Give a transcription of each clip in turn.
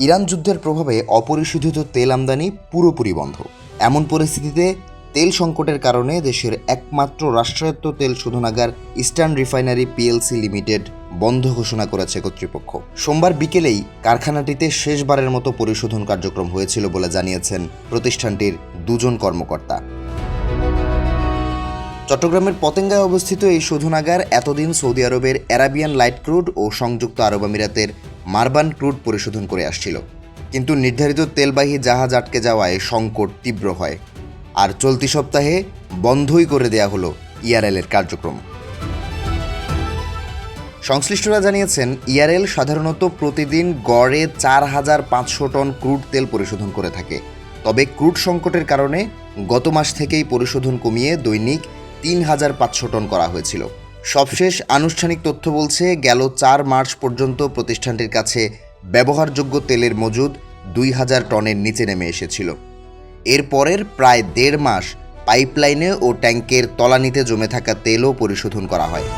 Iran যুদ্ধের প্রভাবে অপরিশোধিত তেল আমদানি পুরোপুরি বন্ধ। এমন পরিস্থিতিতে তেল সংকটের কারণে দেশের একমাত্র রাষ্ট্রায়ত্ত তেল শোধনাগার ইস্টার্ন রিফাইনারি পিএলসি লিমিটেড বন্ধ ঘোষণা করেছে কর্তৃপক্ষ। সোমবার বিকেলেই কারখানাটিতে শেষবারের মতো পরিশোধন কার্যক্রম হয়েছিল বলে জানিয়েছেন প্রতিষ্ঠানটির দুজন কর্মকর্তা। চট্টগ্রামের পতেঙ্গায় অবস্থিত এই শোধনাগার এতদিন সৌদি আরবের অ্যারাবিয়ান লাইট ক্রুড ও সংযুক্ত আরব আমিরাতের মারবান ক্রুড পরিশোধন করে আসছিল, কিন্তু নির্ধারিত তেলবাহী জাহাজ আটকে যাওয়ায় সংকট তীব্র হয় আর চলতি সপ্তাহে বন্ধই করে দেয়া হলো ইআরএল-এর কার্যক্রম। সংশ্লিষ্টরা জানিয়েছেন, ইআরএল সাধারণত প্রতিদিন গড়ে 4,500 টন ক্রুড তেল পরিশোধন করে থাকে। তবে ক্রুড সংকটের কারণে গত মাস থেকেই পরিশোধন কমিয়ে দৈনিক 3,500 টন করা হয়েছিল। সবশেষ আনুষ্ঠানিক তথ্য বলছে, গেল 4 মার্চ পর্যন্ত প্রতিষ্ঠানটির কাছে ব্যবহারযোগ্য তেলের মজুদ 2,000 টনের নিচে নেমে এসেছিল। এরপরের প্রায় 1.5 মাস পাইপলাইনে ও ট্যাঙ্কের তলানিতে জমে থাকা তেলও পরিশোধন করা হয়।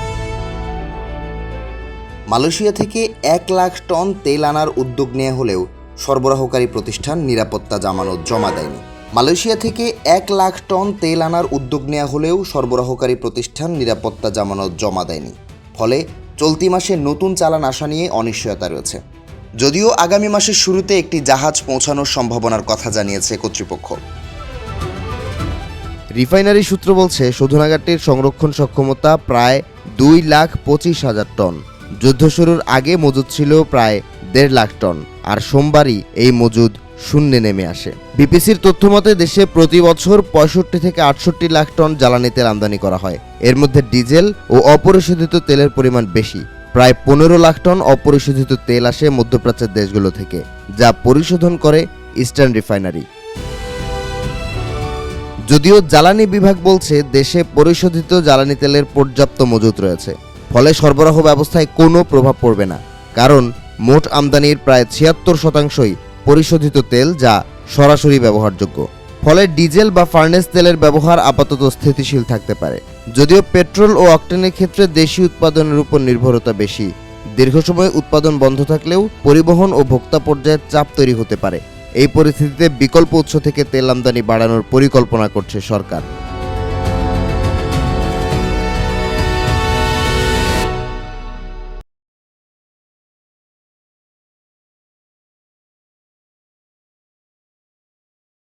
মালয়েশিয়া থেকে 1 লাখ টন তেল আনার উদ্যোগ নেওয়া হলেও সরবরাহকারী প্রতিষ্ঠান নিরাপত্তা জামানত জমা দেয়নি। মালয়েশিয়া থেকে 1 লাখ টন তেল আনার উদ্যোগ নেওয়া হলেও সরবরাহকারী প্রতিষ্ঠান নিরাপত্তা জামানত জমা দেয়নি। ফলে চলতি মাসে নতুন চালান আসা নিয়ে অনিশ্চয়তা রয়েছে। যদিও আগামী মাসের শুরুতে একটি জাহাজ পৌঁছানোর সম্ভাবনার কথা জানিয়েছে কর্তৃপক্ষ। রিফাইনারি সূত্র বলছে, শোধনাগারটির সংরক্ষণ সক্ষমতা প্রায় 2,25,000 টন। যুদ্ধ শুরুর আগে মজুদ ছিল প্রায় 1.5 লাখ টন, আর সোমবারই এই মজুদ শূন্যে নেমে আসে। বিপিসির তথ্যমতে দেশে প্রতি বছর 65 থেকে 68 লাখ টন জ্বালানি তেল আমদানি করা হয়। এর মধ্যে ডিজেল ও অপরিশোধিত তেলের পরিমাণ বেশি। প্রায় 15 লাখ টন অপরিশোধিত তেল আসে মধ্যপ্রাচ্যের দেশগুলো থেকে, যা পরিশোধন করে ইস্টার্ন রিফাইনারি। যদিও জ্বালানি বিভাগ বলছে, দেশে পরিশোধিত জ্বালানি তেলের পর্যাপ্ত মজুত রয়েছে, ফলে সরবরাহ ব্যবস্থায় কোনো প্রভাব পড়বে না। কারণ মোট আমদানির প্রায় 76% পরিশোধিত তেল, যা সরাসরি ব্যবহারযোগ্য। ফলে ডিজেল বা ফার্নেস তেলের ব্যবহার আপাতত স্থিতিশীল থাকতে পারে। যদিও পেট্রোল ও অকটেনের ক্ষেত্রে দেশি উৎপাদনের উপর নির্ভরতা বেশি। দীর্ঘ সময় উৎপাদন বন্ধ থাকলেও পরিবহন ও ভোক্তা পর্যায়ে চাপ তৈরি হতে পারে। এই পরিস্থিতিতে বিকল্প উৎস থেকে তেল আমদানি বাড়ানোর পরিকল্পনা করছে সরকার।